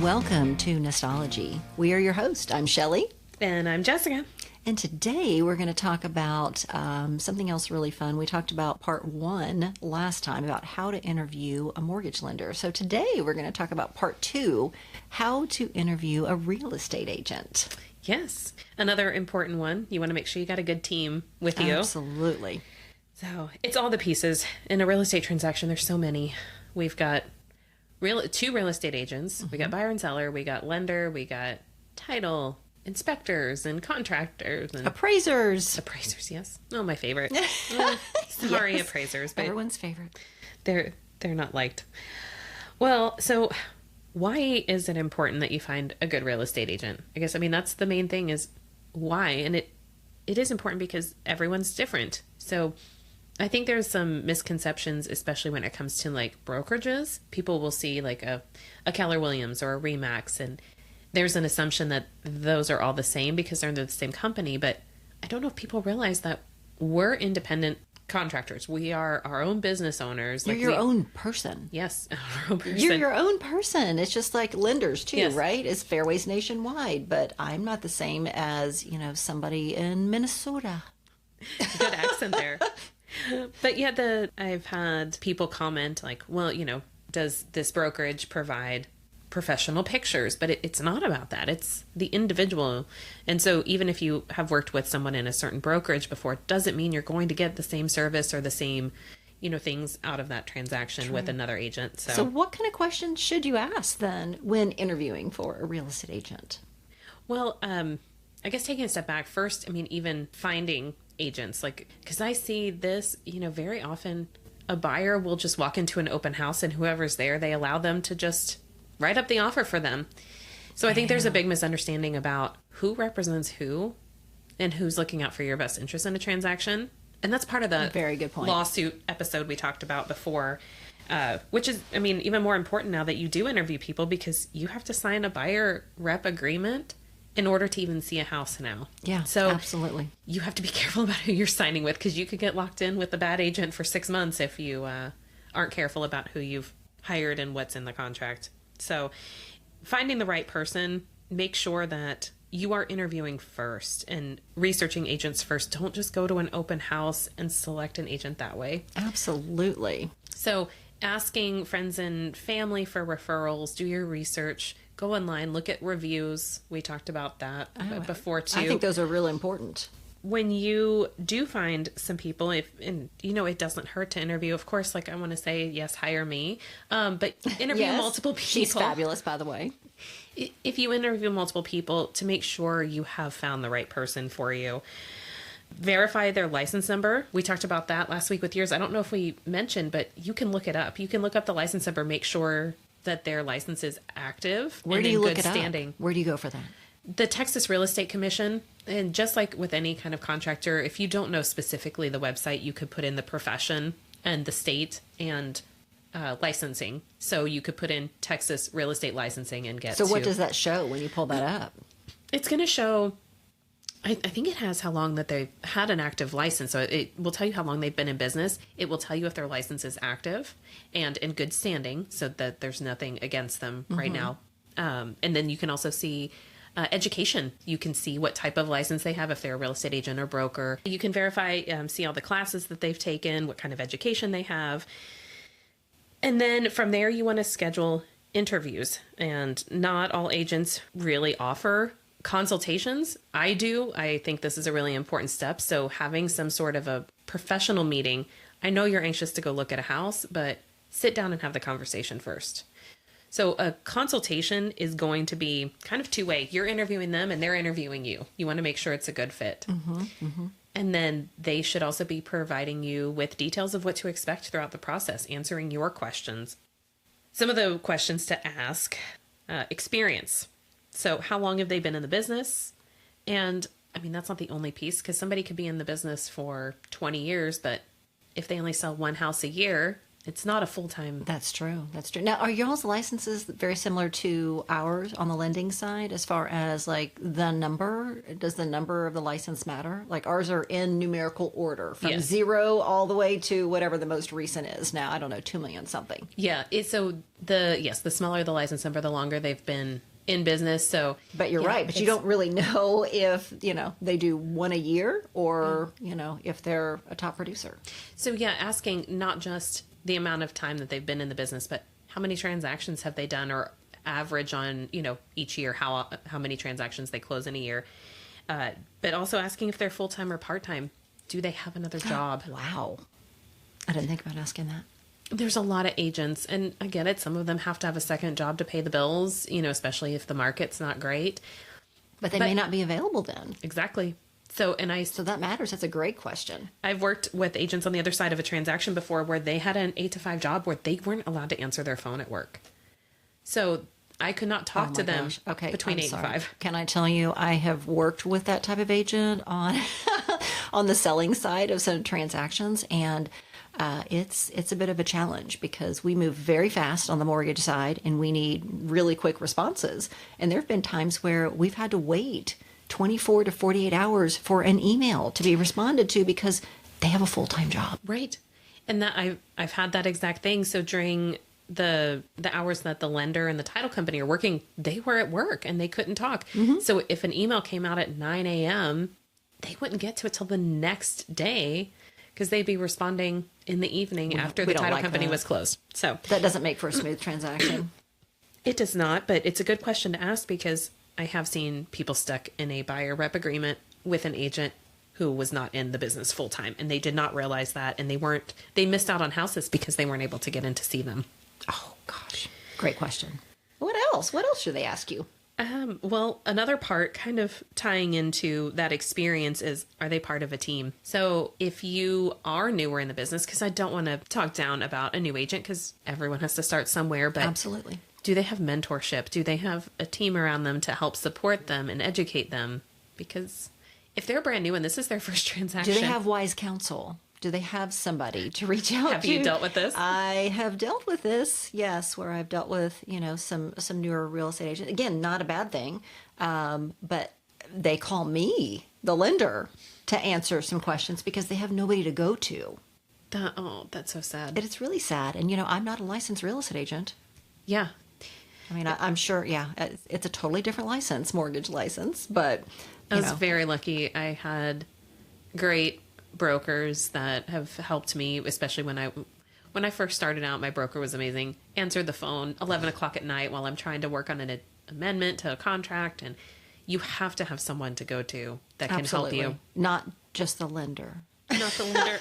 welcome to Nostology. We are your host. I'm Shelley. And I'm Jessica. And today we're going to talk about something else really fun. We talked about part 1 last time about how to interview a mortgage lender. So today we're going to talk about part 2, how to interview a real estate agent. Yes. Another important one. You want to make sure you got a good team with you. Absolutely. So it's all the pieces. In a real estate transaction, there's so many. We've got two real estate agents. We got buyer and seller. We got lender. We got title, inspectors and contractors and appraisers. Yes. Oh, my favorite. Sorry, yes. Appraisers, but everyone's favorite. They're not liked. Well, so why is it important that you find a good real estate agent? I guess that's the main thing is why, and it is important because everyone's different. So I think there's some misconceptions, especially when it comes to like brokerages. People will see like a Keller Williams or a Remax, and there's an assumption that those are all the same because they're under the same company. But I don't know if people realize that we're independent contractors. We are our own business owners. You're your own person. Yes, our own person. You're your own person. It's just like lenders too, yes. Right? It's Fairways nationwide, but I'm not the same as, somebody in Minnesota. Good accent there. But yeah, I've had people comment like, well, does this brokerage provide professional pictures? But it's not about that. It's the individual. And so even if you have worked with someone in a certain brokerage before, it doesn't mean you're going to get the same service or the same, things out of that transaction True. With another agent. So what kind of questions should you ask then when interviewing for a real estate agent? Well, I guess taking a step back first, even finding agents, because I see this, very often a buyer will just walk into an open house and whoever's there, they allow them to just write up the offer for them. So I think there's a big misunderstanding about who represents who and who's looking out for your best interest in a transaction. And that's part of the very good point. Lawsuit episode we talked about before, which is, even more important now that you do interview people because you have to sign a buyer rep agreement in order to even see a house now. Yeah, so absolutely. You have to be careful about who you're signing with because you could get locked in with a bad agent for 6 months if you aren't careful about who you've hired and what's in the contract. So finding the right person, make sure that you are interviewing first and researching agents first. Don't just go to an open house and select an agent that way. Absolutely. So asking friends and family for referrals, do your research. Go online, look at reviews. We talked about that before too. I think those are really important. When you do find some people, it doesn't hurt to interview. Of course, I want to say, yes, hire me. But interview yes, multiple people. She's fabulous, by the way. If you interview multiple people, to make sure you have found the right person for you. Verify their license number. We talked about that last week with yours. I don't know if we mentioned, but you can look it up. You can look up the license number, make sure that their license is active. Where do you look it up? Where do you go for that? The Texas Real Estate Commission. And just like with any kind of contractor, if you don't know specifically the website, you could put in the profession and the state and licensing. So you could put in Texas Real Estate Licensing and get. So what does that show when you pull that up? It's going to show. I think it has how long that they've had an active license. So it will tell you how long they've been in business. It will tell you if their license is active and in good standing so that there's nothing against them right now. And then you can also see education. You can see what type of license they have if they're a real estate agent or broker. You can verify, see all the classes that they've taken, what kind of education they have. And then from there, you want to schedule interviews. And not all agents really offer consultations. I do. I think this is a really important step. So having some sort of a professional meeting, I know you're anxious to go look at a house, but sit down and have the conversation first. So a consultation is going to be kind of two-way. You're interviewing them and they're interviewing you. You want to make sure it's a good fit. And then they should also be providing you with details of what to expect throughout the process, answering your questions. Some of the questions to ask, experience. So how long have they been in the business? And that's not the only piece because somebody could be in the business for 20 years, but if they only sell one house a year It's not a full-time. That's true. That's true. Now, are y'all's licenses very similar to ours on the lending side as far as like the number? Does the number of the license matter? Like ours are in numerical order from Yes. 0 all the way to whatever the most recent is now. I don't know, 2 million something. Yeah. The smaller the license number, the longer they've been in business. So, But you're yeah, right. But you don't really know if, they do one a year or, if they're a top producer. So yeah, asking not just the amount of time that they've been in the business, but how many transactions have they done, or average on, each year, how many transactions they close in a year. But also asking if they're full-time or part-time. Do they have another job? Wow. I didn't think about asking that. There's a lot of agents, and I get it. Some of them have to have a second job to pay the bills, especially if the market's not great. But they may not be available then. Exactly. So that matters. That's a great question. I've worked with agents on the other side of a transaction before where they had an 8 to 5 job where they weren't allowed to answer their phone at work. So I could not talk to them between 8 and 5. Can I tell you, I have worked with that type of agent on on the selling side of some transactions, and it's a bit of a challenge because we move very fast on the mortgage side and we need really quick responses. And there have been times where we've had to wait 24 to 48 hours for an email to be responded to because they have a full-time job. Right. And that I've had that exact thing. So during the hours that the lender and the title company are working, they were at work and they couldn't talk. Mm-hmm. So if an email came out at 9 a.m., they wouldn't get to it till the next day because they'd be responding in the evening after the title company was closed. So that doesn't make for a smooth transaction. It does not, but it's a good question to ask because I have seen people stuck in a buyer rep agreement with an agent who was not in the business full time, and they did not realize that, and they missed out on houses because they weren't able to get in to see them. Oh gosh, great question. What else? What else should they ask you? Well, another part kind of tying into that experience is, are they part of a team? So if you are newer in the business, because I don't want to talk down about a new agent because everyone has to start somewhere, but absolutely. Do they have mentorship? Do they have a team around them to help support them and educate them? Because if they're brand new and this is their first transaction. Do they have wise counsel? Do they have somebody to reach out to? Have you dealt with this? I have dealt with this, yes, where I've dealt with, some newer real estate agents. Again, not a bad thing, but they call me, the lender, to answer some questions because they have nobody to go to. That's so sad. It's really sad. And, I'm not a licensed real estate agent. Yeah. I mean, I'm sure, yeah, it's a totally different license, mortgage license, but I was very lucky. I had great brokers that have helped me, especially when I first started out. My broker was amazing. Answered the phone 11 o'clock at night while I'm trying to work on an amendment to a contract, and you have to have someone to go to that can absolutely help you. Not just the lender. Not the lender.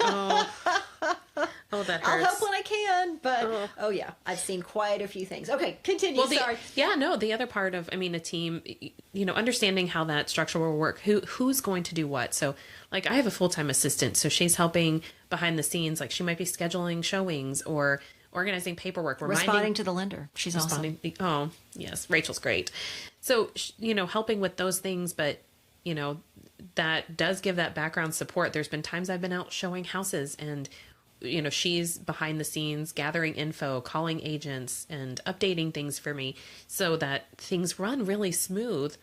Oh, that hurts. I'll help when I can, but oh yeah, I've seen quite a few things. Okay, continue. Well, Sorry. The other part of, a team, understanding how that structure will work, who's going to do what. So, like, I have a full-time assistant, so she's helping behind the scenes. Like, she might be scheduling showings or organizing paperwork, responding to the lender. She's awesome. Oh, yes, Rachel's great. So, helping with those things, but that does give that background support. There's been times I've been out showing houses and she's behind the scenes gathering info, calling agents and updating things for me so that things run really smooth.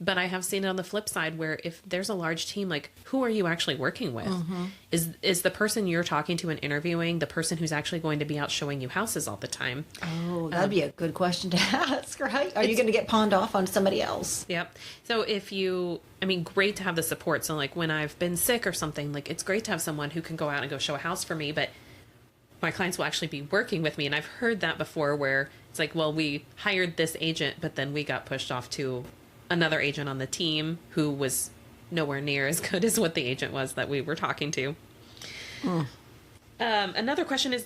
But I have seen it on the flip side where if there's a large team, like, who are you actually working with? Mm-hmm. Is the person you're talking to and interviewing the person who's actually going to be out showing you houses all the time? Oh, that'd be a good question to ask, right? Are you going to get pawned off on somebody else? Yep. So great to have the support. So like when I've been sick or something, like it's great to have someone who can go out and go show a house for me, but my clients will actually be working with me. And I've heard that before where it's like, well, we hired this agent, but then we got pushed off to another agent on the team who was nowhere near as good as what the agent was that we were talking to. Another question is,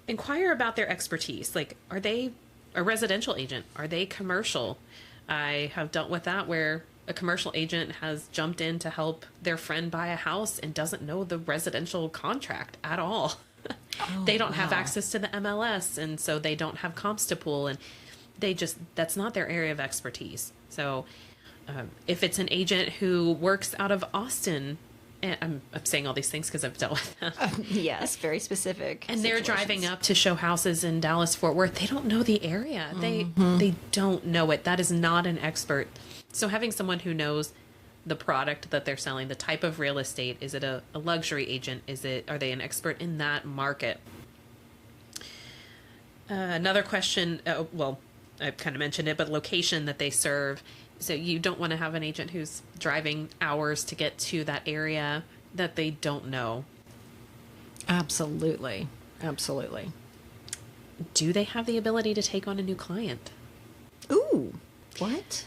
inquire about their expertise. Like, are they a residential agent? Are they commercial? I have dealt with that where a commercial agent has jumped in to help their friend buy a house and doesn't know the residential contract at all. They don't have access to the MLS, and so they don't have comps to pull, and that's not their area of expertise. So if it's an agent who works out of Austin, and I'm saying all these things because I've dealt with them. Yes, very specific. And they're driving up to show houses in Dallas, Fort Worth. They don't know the area. They don't know it. That is not an expert. So having someone who knows the product that they're selling, the type of real estate, is it a luxury agent? Are they an expert in that market? Another question, well, I've kind of mentioned it, but location that they serve. So you don't want to have an agent who's driving hours to get to that area that they don't know. Absolutely. Absolutely. Do they have the ability to take on a new client? Ooh, what?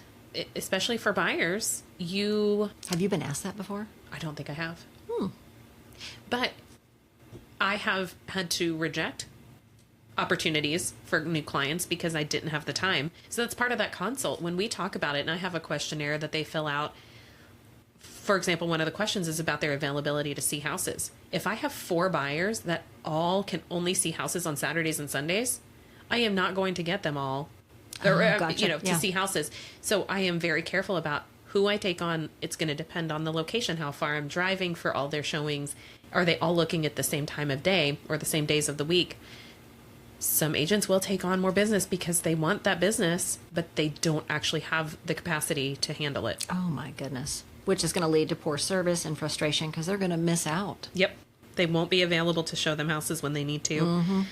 Especially for buyers, Have you been asked that before? I don't think I have. But I have had to reject opportunities for new clients because I didn't have the time. So that's part of that consult. When we talk about it, and I have a questionnaire that they fill out. For example, one of the questions is about their availability to see houses. If I have 4 buyers that all can only see houses on Saturdays and Sundays, I am not going to get them all, Gotcha. to see houses. So I am very careful about who I take on. It's going to depend on the location, how far I'm driving for all their showings. Are they all looking at the same time of day or the same days of the week? Some agents will take on more business because they want that business, but they don't actually have the capacity to handle it. Oh, my goodness. Which is going to lead to poor service and frustration because they're going to miss out. Yep. They won't be available to show them houses when they need to.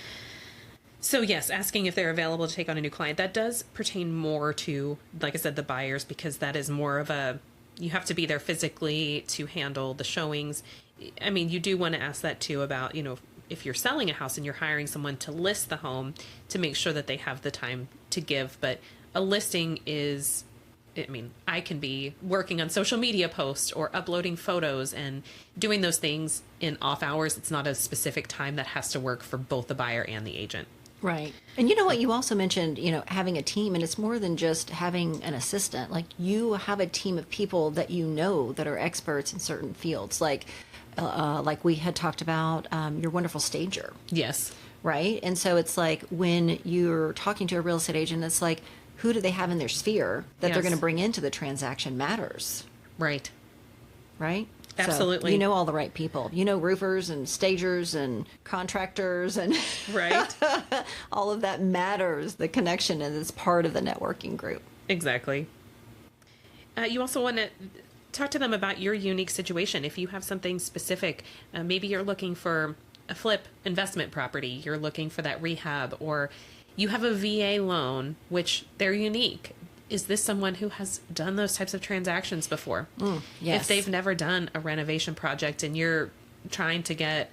So yes, asking if they're available to take on a new client, that does pertain more to, like I said, the buyers, because that is more of you have to be there physically to handle the showings. I mean, you do want to ask that too about, if you're selling a house and you're hiring someone to list the home, to make sure that they have the time to give. But a listing is, I can be working on social media posts or uploading photos and doing those things in off hours. It's not a specific time that has to work for both the buyer and the agent. Right. And you know what? You also mentioned, having a team, and it's more than just having an assistant. Like, you have a team of people that that are experts in certain fields. Like we had talked about your wonderful stager. Yes. Right. And so it's like when you're talking to a real estate agent, it's like, who do they have in their sphere that they're going to bring into the transaction matters. Right. Right. Absolutely. So all the right people. Roofers and stagers and contractors and right. all of that matters. The connection, and it's part of the networking group. Exactly. You also want to talk to them about your unique situation. If you have something specific, maybe you're looking for a flip investment property, you're looking for that rehab, or you have a VA loan, which they're unique. Is this someone who has done those types of transactions before? Yes. If they've never done a renovation project and you're trying to get,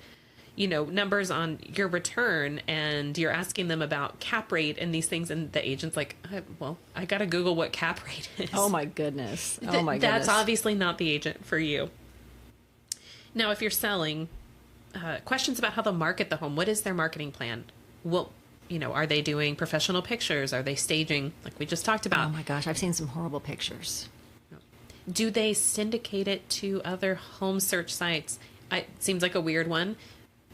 numbers on your return, and you're asking them about cap rate and these things, and the agent's like, I got to Google what cap rate is. Oh my goodness. That's obviously not the agent for you. Now, if you're selling, questions about how they'll market the home. What is their marketing plan? Well, are they doing professional pictures? Are they staging, like we just talked about? Oh my gosh, I've seen some horrible pictures. Do they syndicate it to other home search sites? It seems like a weird one,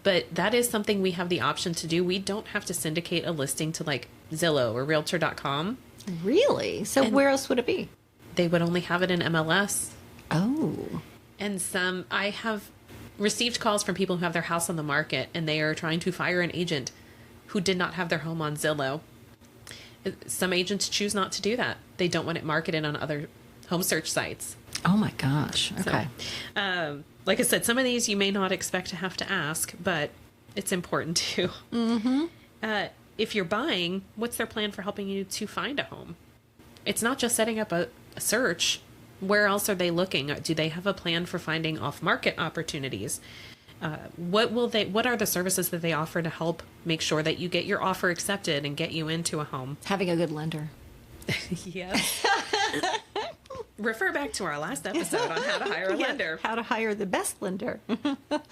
but that is something we have the option to do. We don't have to syndicate a listing to like Zillow or Realtor.com. Really? So where else would it be? They would only have it in MLS. Oh. And I have received calls from people who have their house on the market and they are trying to fire an agent who did not have their home on Zillow. Some agents choose not to do that. They don't want it marketed on other home search sites. Oh my gosh. Okay. So, like I said, some of these you may not expect to have to ask, but it's important to. If you're buying, what's their plan for helping you to find a home? It's not just setting up a search. Where else are they looking? Do they have a plan for finding off-market opportunities? What are the services that they offer to help make sure that you get your offer accepted and get you into a home? Having a good lender. Yes. Refer back to our last episode on how to hire a lender. How to hire the best lender. But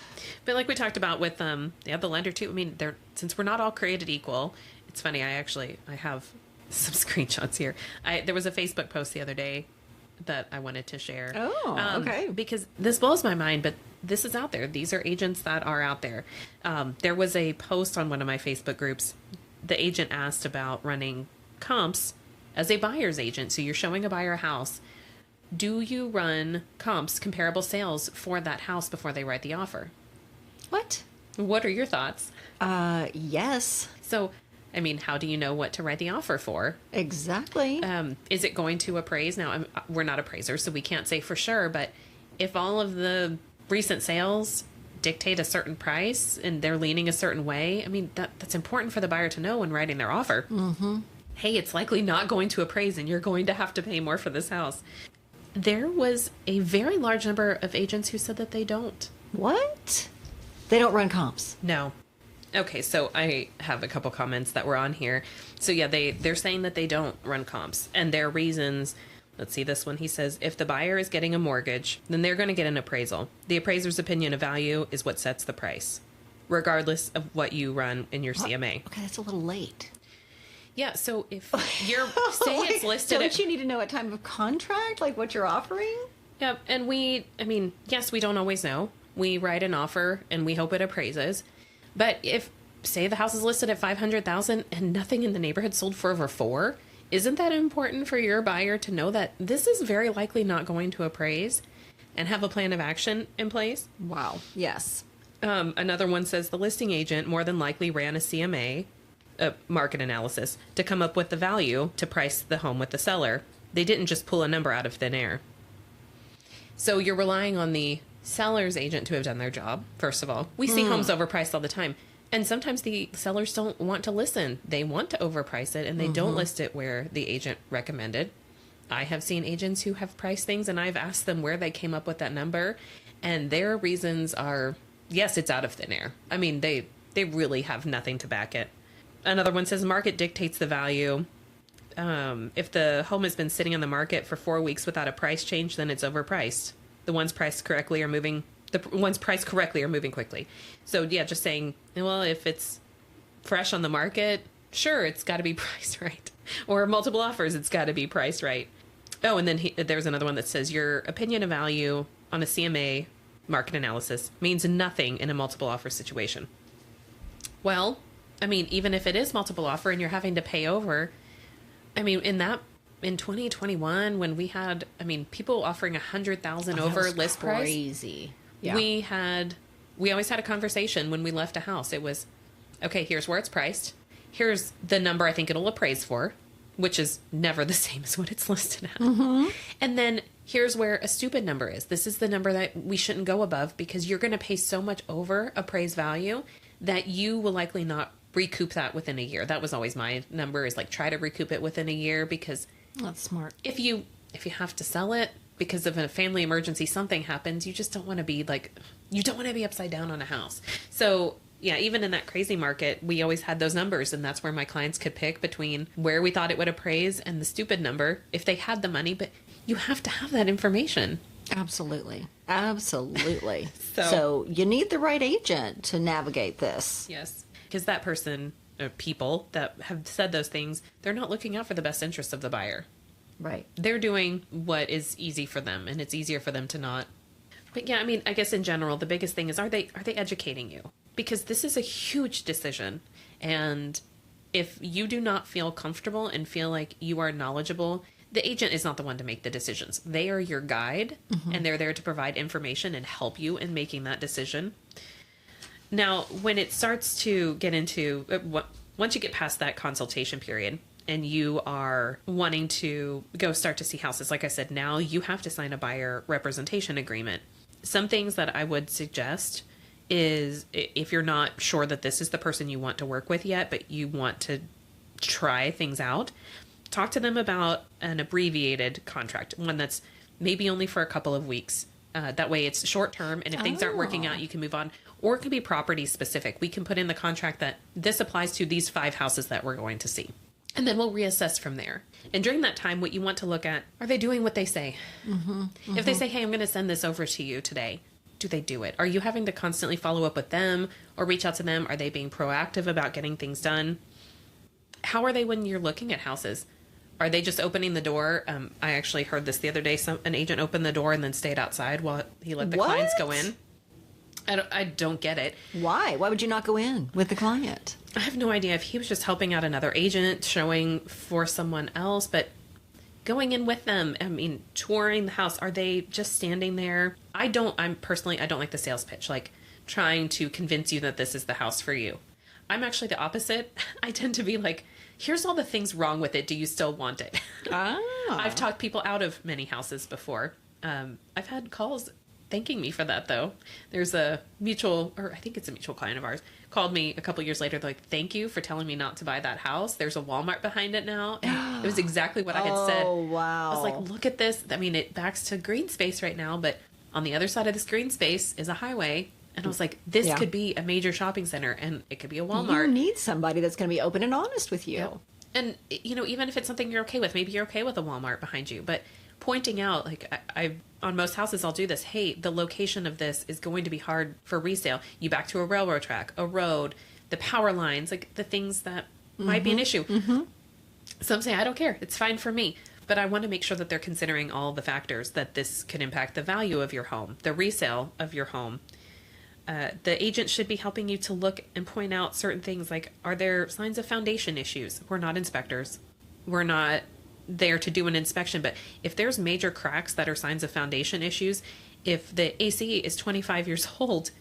like we talked about with the lender too. Since we're not all created equal, it's funny. I have some screenshots here. There was a Facebook post the other day that I wanted to share. Oh, okay. Because this blows my mind, but this is out there. These are agents that are out there. There was a post on one of my Facebook groups. The agent asked about running comps as a buyer's agent. So you're showing a buyer a house. do you run comps, comparable sales for that house before they write the offer? What? What are your thoughts? Yes. So, I mean, how do you know what to write the offer for? Exactly. Is it going to appraise? Now, we're not appraisers, so we can't say for sure, but if all of the recent sales dictate a certain price and they're leaning a certain way, I mean, that's important for the buyer to know when writing their offer. Mm-hmm. Hey, it's likely not going to appraise and you're going to have to pay more for this house. There was a very large number of agents who said that they don't. What? They don't run comps. No. Okay, so I have a couple comments that were on here. So yeah, they're saying that they don't run comps. And their reasons, let's see this one. He says, if the buyer is getting a mortgage, then they're going to get an appraisal. The appraiser's opinion of value is what sets the price, regardless of what you run in your CMA. Okay, that's a little late. Yeah, so if you're, say it's listed Don't you need to know at time of contract, like what you're offering? Yeah, and yes, we don't always know. We write an offer and we hope it appraises. But if, say, the house is listed at $500,000 and nothing in the neighborhood sold for over $4 million, isn't that important for your buyer to know that this is very likely not going to appraise and have a plan of action in place? Wow. Yes. Another one says the listing agent more than likely ran a CMA, market analysis, to come up with the value to price the home with the seller. They didn't just pull a number out of thin air. So you're relying on the seller's agent to have done their job, first of all. We see homes overpriced all the time. And sometimes the sellers don't want to listen. They want to overprice it, and they don't list it where the agent recommended. I have seen agents who have priced things, and I've asked them where they came up with that number, and their reasons are, yes, it's out of thin air. I mean, they really have nothing to back it. Another one says market dictates the value. If the home has been sitting on the market for 4 weeks without a price change, then it's overpriced. The ones priced correctly are moving quickly. So yeah, just saying, well, if it's fresh on the market, sure, it's got to be priced right. Or multiple offers, it's got to be priced right. Oh, and then there's another one that says your opinion of value on a CMA market analysis means nothing in a multiple offer situation. Well, I mean, even if it is multiple offer and you're having to pay over, I mean, in 2021, when we had, people offering $100,000 over list price. Crazy. Yeah. We always had a conversation when we left a house. It was, okay, here's where it's priced. Here's the number I think it'll appraise for, which is never the same as what it's listed at. Mm-hmm. And then here's where a stupid number is. This is the number that we shouldn't go above because you're going to pay so much over appraised value that you will likely not recoup that within a year. That was always my number, is like try to recoup it within a year, because that's smart. If you have to sell it because of a family emergency, something happens, you just don't want to be upside down on a house. So yeah, even in that crazy market, we always had those numbers, and that's where my clients could pick between where we thought it would appraise and the stupid number if they had the money, but you have to have that information. Absolutely. Absolutely. So you need the right agent to navigate this. Yes. Because that person, or people that have said those things, they're not looking out for the best interests of the buyer. Right. They're doing what is easy for them, and it's easier for them to not. But yeah, I guess in general, the biggest thing is, are they educating you? Because this is a huge decision. And if you do not feel comfortable and feel like you are knowledgeable, the agent is not the one to make the decisions. They are your guide, and they're there to provide information and help you in making that decision. Now, when it starts to get into, once you get past that consultation period and you are wanting to start to see houses, like I said, now you have to sign a buyer representation agreement. Some things that I would suggest is, if you're not sure that this is the person you want to work with yet, but you want to try things out, talk to them about an abbreviated contract, one that's maybe only for a couple of weeks. That way it's short term, and if things aren't working out, you can move on. Or it can be property specific. We can put in the contract that this applies to these 5 houses that we're going to see. And then we'll reassess from there. And during that time, what you want to look at, are they doing what they say? If they say, hey, I'm going to send this over to you today, do they do it? Are you having to constantly follow up with them or reach out to them? Are they being proactive about getting things done? How are they when you're looking at houses? Are they just opening the door? I actually heard this the other day. An agent opened the door and then stayed outside while he let the clients go in. I don't get it. Why? Why would you not go in with the client? I have no idea if he was just helping out another agent, showing for someone else, but going in with them. I mean, touring the house. Are they just standing there? I don't like the sales pitch, like trying to convince you that this is the house for you. I'm actually the opposite. I tend to be like, here's all the things wrong with it. Do you still want it? Ah. I've talked people out of many houses before. I've had calls thanking me for that, though. There's a mutual, or I think it's a mutual client of ours, called me a couple years later. They're like, thank you for telling me not to buy that house. There's a Walmart behind it now. And it was exactly what I had said. Oh, wow. I was like, look at this. I mean, it backs to green space right now, but on the other side of this green space is a highway. And I was like, this Yeah. could be a major shopping center, and it could be a Walmart. You need somebody that's going to be open and honest with you. Yep. And, you know, even if it's something you're okay with, maybe you're okay with a Walmart behind you, but pointing out, like, I on most houses, I'll do this. Hey, the location of this is going to be hard for resale. You back to a railroad track, a road, the power lines, like the things that might be an issue. Some say, I don't care. It's fine for me. But I want to make sure that they're considering all the factors that this could impact the value of your home, the resale of your home. The agent should be helping you to look and point out certain things like, are there signs of foundation issues? We're not inspectors. We're not there to do an inspection, but if there's major cracks that are signs of foundation issues, if the AC is 25 years old,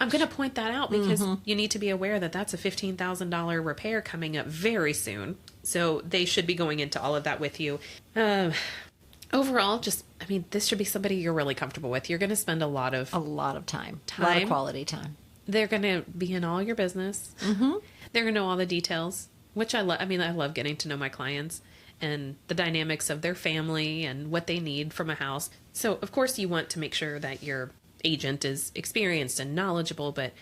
I'm going to point that out because you need to be aware that that's a $15,000 repair coming up very soon. So they should be going into all of that with you. Overall, this should be somebody you're really comfortable with. You're going to spend a lot of A lot of time. A lot of quality time. They're going to be in all your business. They're going to know all the details, which I love. I mean, I love getting to know my clients and the dynamics of their family and what they need from a house. So, of course, you want to make sure that your agent is experienced and knowledgeable, but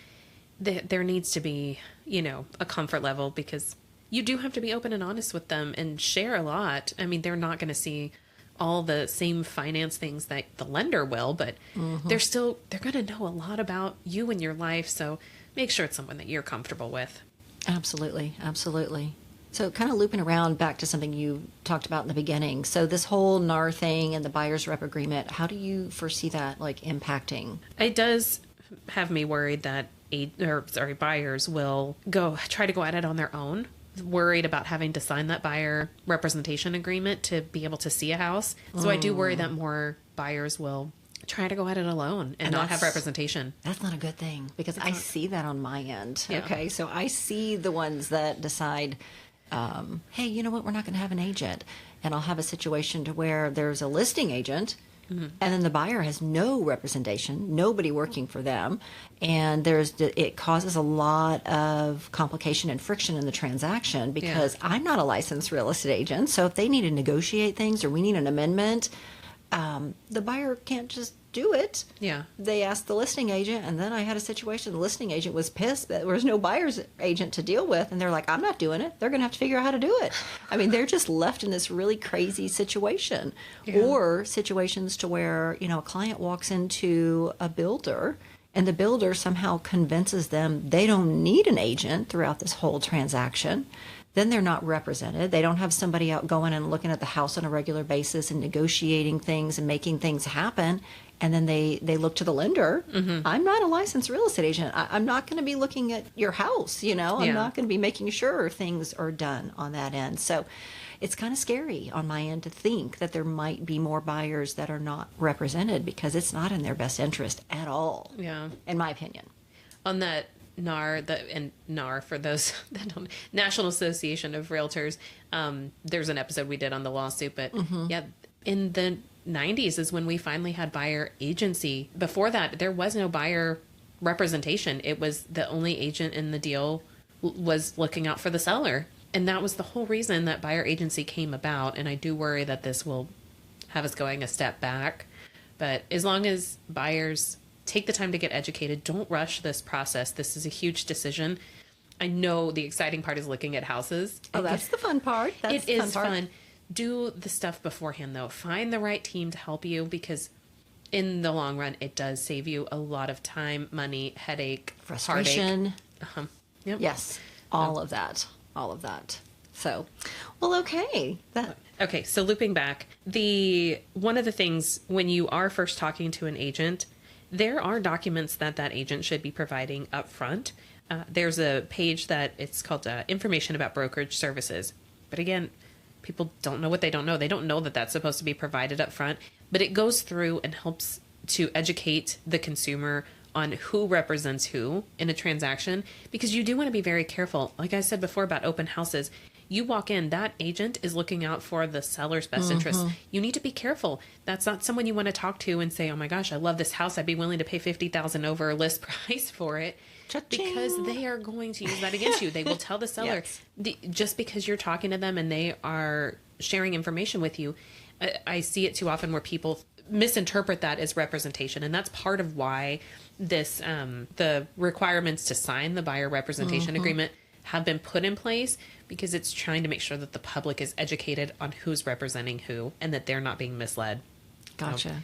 there needs to be, a comfort level because you do have to be open and honest with them and share a lot. I mean, they're not going to see all the same finance things that the lender will, but they're going to know a lot about you and your life. So make sure it's someone that you're comfortable with. Absolutely. Absolutely. So kind of looping around back to something you talked about in the beginning. So this whole NAR thing and the buyer's rep agreement, how do you foresee that impacting? It does have me worried that buyers will try to go at it on their own, worried about having to sign that buyer representation agreement to be able to see a house. So I do worry that more buyers will try to go at it alone and not have representation. That's not a good thing because I see that on my end. Yeah. Okay. So I see the ones that decide, hey, you know what? We're not going to have an agent. And I'll have a situation to where there's a listing agent and then the buyer has no representation, nobody working for them. And it causes a lot of complication and friction in the transaction because I'm not a licensed real estate agent. So if they need to negotiate things or we need an amendment, the buyer can't just do it. Yeah. They asked the listing agent, and then I had a situation. The listing agent was pissed that there was no buyer's agent to deal with, and they're like, I'm not doing it. They're going to have to figure out how to do it. I mean, they're just left in this really crazy situation. Yeah. Or situations to where, a client walks into a builder, and the builder somehow convinces them they don't need an agent throughout this whole transaction. Then they're not represented. They don't have somebody out going and looking at the house on a regular basis and negotiating things and making things happen. And then they look to the lender. I'm not a licensed real estate agent. I'm not going to be looking at your house, I'm not going to be making sure things are done on that end. So it's kind of scary on my end to think that there might be more buyers that are not represented because it's not in their best interest at all, in my opinion. On that NAR for those that don't, National Association of Realtors, there's an episode we did on the lawsuit, but in the 90s is when we finally had buyer agency. Before that, there was no buyer representation. It was the only agent in the deal was looking out for the seller. And that was the whole reason that buyer agency came about. And I do worry that this will have us going a step back. But as long as buyers take the time to get educated, don't rush this process. This is a huge decision. I know the exciting part is looking at houses. Oh, that's the fun part. It is fun. Do the stuff beforehand, though. Find the right team to help you because in the long run, it does save you a lot of time, money, headache, frustration. Heartache. Yep. Yes, all of that. So, well, okay. Okay, so looping back, one of the things when you are first talking to an agent, there are documents that agent should be providing up front. There's a page that it's called Information About Brokerage Services. But again, people don't know what they don't know. They don't know that that's supposed to be provided up front, but it goes through and helps to educate the consumer on who represents who in a transaction, because you do want to be very careful. Like I said before about open houses, you walk in, that agent is looking out for the seller's best interest. You need to be careful. That's not someone you want to talk to and say, oh my gosh, I love this house. I'd be willing to pay $50,000 over list price for it. Cha-ching. Because they are going to use that against you. They will tell the seller, just because you're talking to them and they are sharing information with you. I see it too often where people misinterpret that as representation. And that's part of why this, the requirements to sign the buyer representation agreement have been put in place, because it's trying to make sure that the public is educated on who's representing who and that they're not being misled. Gotcha.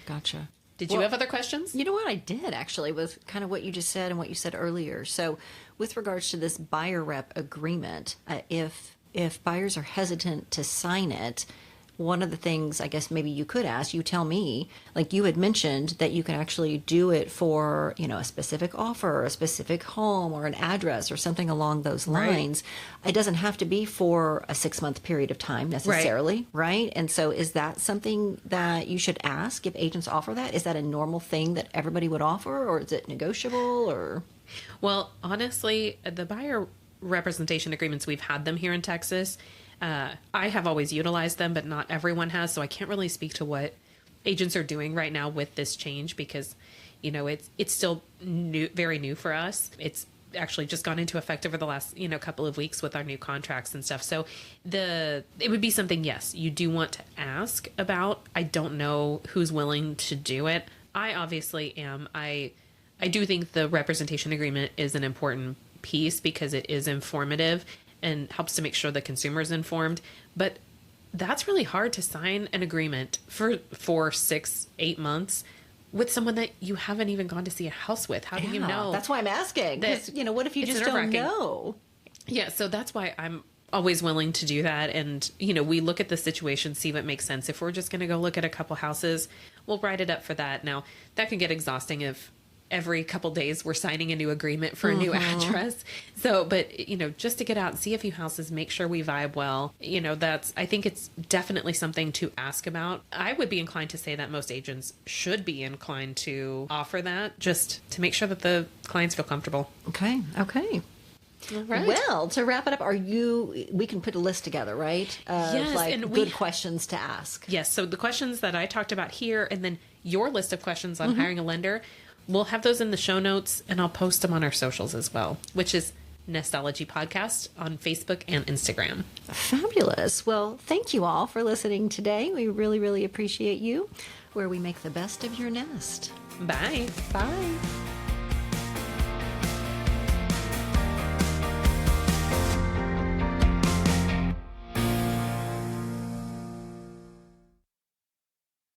Did you have other questions? You know what I did actually with kind of what you just said and what you said earlier. So with regards to this buyer rep agreement, if buyers are hesitant to sign it, one of the things I guess maybe you could ask, you tell me, like you had mentioned that you can actually do it for, a specific offer or a specific home or an address or something along those lines. It doesn't have to be for a 6-month period of time necessarily, right? And so is that something that you should ask if agents offer that? Is that a normal thing that everybody would offer, or is it negotiable? Or Well, honestly, the buyer representation agreements, we've had them here in Texas. I have always utilized them, but not everyone has. So I can't really speak to what agents are doing right now with this change, because, it's still new, very new for us. It's actually just gone into effect over the last, couple of weeks with our new contracts and stuff. So it would be something, yes, you do want to ask about. I don't know who's willing to do it. I obviously am. I do think the representation agreement is an important piece because it is informative and helps to make sure the consumer is informed. But that's really hard to sign an agreement for 6-8 months with someone that you haven't even gone to see a house with. How do you know? That's why I'm asking. Because, what if you just don't know? Yeah, so that's why I'm always willing to do that. And, we look at the situation, see what makes sense. If we're just going to go look at a couple houses, we'll write it up for that. Now, that can get exhausting if every couple days we're signing a new agreement for a new address. So, but, just to get out and see a few houses, make sure we vibe well, I think it's definitely something to ask about. I would be inclined to say that most agents should be inclined to offer that, just to make sure that the clients feel comfortable. Okay. All right. Well, to wrap it up, we can put a list together, right? Yes, and good questions to ask. Yes. So the questions that I talked about here, and then your list of questions on hiring a lender, we'll have those in the show notes, and I'll post them on our socials as well, which is Nestology Podcast on Facebook and Instagram. Fabulous. Well, thank you all for listening today. We really, really appreciate you, where we make the best of your nest. Bye. Bye.